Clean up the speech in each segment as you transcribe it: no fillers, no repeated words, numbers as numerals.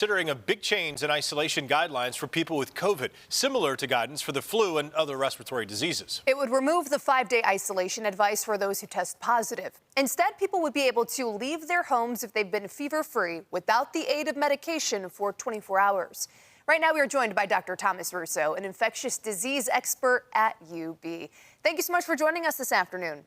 Considering a big change in isolation guidelines for people with COVID, similar to guidance for the flu and other respiratory diseases. It would remove the 5-day isolation advice for those who test positive. Instead, people would be able to leave their homes if they've been fever-free without the aid of medication for 24 hours. Right now, we are joined by Dr. Thomas Russo, an infectious disease expert at UB. Thank you so much for joining us this afternoon.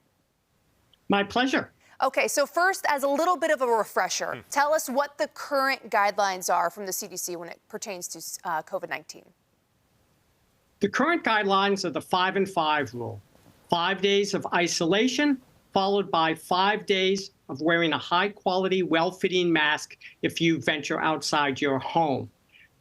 My pleasure. Okay, so first, as a little bit of a refresher, tell us what the current guidelines are from the CDC when it pertains to COVID-19. The current guidelines are the 5 and 5 rule. 5 days of isolation, followed by 5 days of wearing a high-quality, well-fitting mask if you venture outside your home.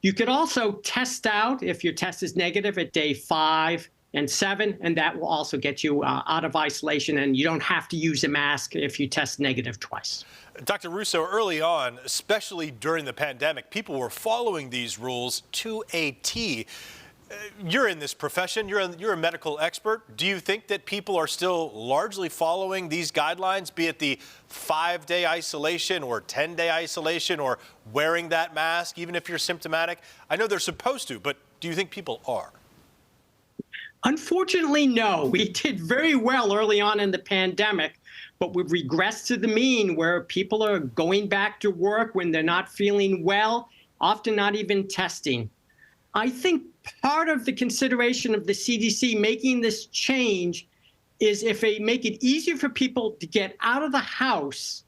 You could also test out if your test is negative at day 5 and 7, and that will also get you out of isolation, and you don't have to use a mask if you test negative twice. Dr. Russo, early on, especially during the pandemic, people were following these rules to a T. You're in this profession, you're a medical expert. Do you think that people are still largely following these guidelines, be it the 5-day isolation or 10-day isolation or wearing that mask, even if you're symptomatic? I know they're supposed to, but do you think people are? Unfortunately, no. We did very well early on in the pandemic, but we've regressed to the mean where people are going back to work when they're not feeling well, often not even testing. I think part of the consideration of the CDC making this change is if they make it easier for people to get out of the house,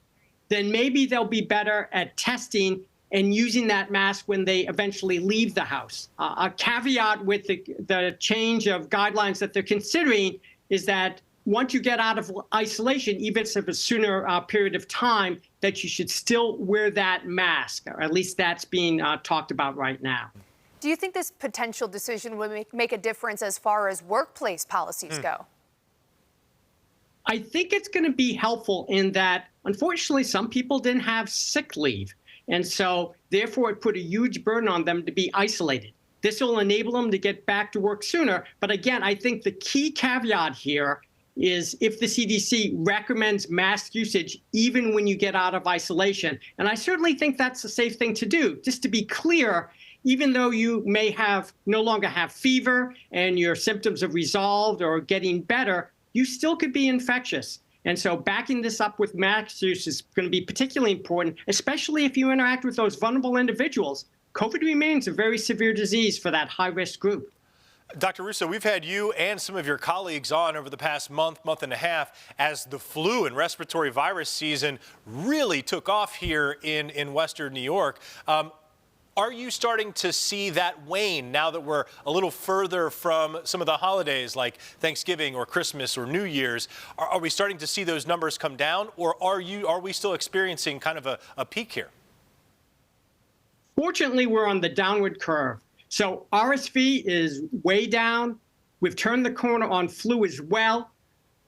then maybe they'll be better at testing and using that mask when they eventually leave the house. A caveat with the change of guidelines that they're considering is that once you get out of isolation, even if it's a sooner period of time, that you should still wear that mask, or at least that's being talked about right now. Do you think this potential decision would make a difference as far as workplace policies go? I think it's going to be helpful in that, unfortunately, some people didn't have sick leave. And so, therefore, it put a huge burden on them to be isolated. This will enable them to get back to work sooner. But again, I think the key caveat here is if the CDC recommends mask usage even when you get out of isolation. And I certainly think that's a safe thing to do. Just to be clear, even though you may no longer have fever and your symptoms have resolved or getting better, you still could be infectious. And so backing this up with mask use is going to be particularly important, especially if you interact with those vulnerable individuals. COVID remains a very severe disease for that high-risk group. Dr. Russo, we've had you and some of your colleagues on over the past month and a half as the flu and respiratory virus season really took off here in Western New York. Are you starting to see that wane now that we're a little further from some of the holidays like Thanksgiving or Christmas or New Year's? Are we starting to see those numbers come down, or are we still experiencing kind of a peak here? Fortunately, we're on the downward curve. So RSV is way down. We've turned the corner on flu as well.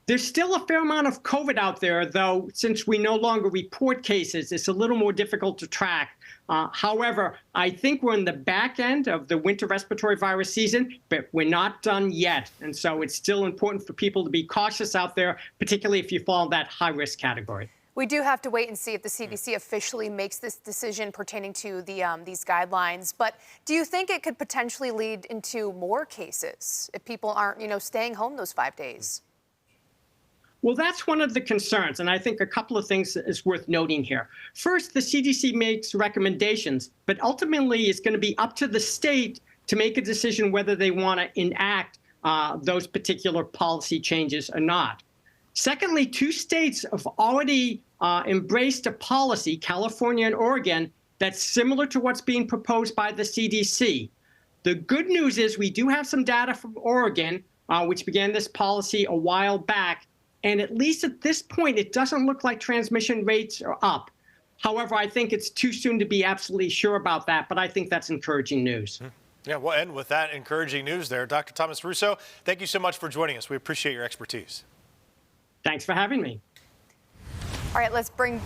There's still a fair amount of COVID out there, though, since we no longer report cases, it's a little more difficult to track. However, I think we're in the back end of the winter respiratory virus season, but we're not done yet. And so it's still important for people to be cautious out there, particularly if you fall in that high-risk category. We do have to wait and see if the CDC officially makes this decision pertaining to these guidelines. But do you think it could potentially lead into more cases if people aren't, staying home those 5 days? Well, that's one of the concerns, and I think a couple of things is worth noting here. First, the CDC makes recommendations, but ultimately it's going to be up to the state to make a decision whether they want to enact those particular policy changes or not. Secondly, 2 states have already embraced a policy, California and Oregon, that's similar to what's being proposed by the CDC. The good news is we do have some data from Oregon, which began this policy a while back. And at least at this point, it doesn't look like transmission rates are up. However, I think it's too soon to be absolutely sure about that, but I think that's encouraging news. Yeah, we'll end with that encouraging news there. Dr. Thomas Russo, thank you so much for joining us. We appreciate your expertise. Thanks for having me. All right, let's bring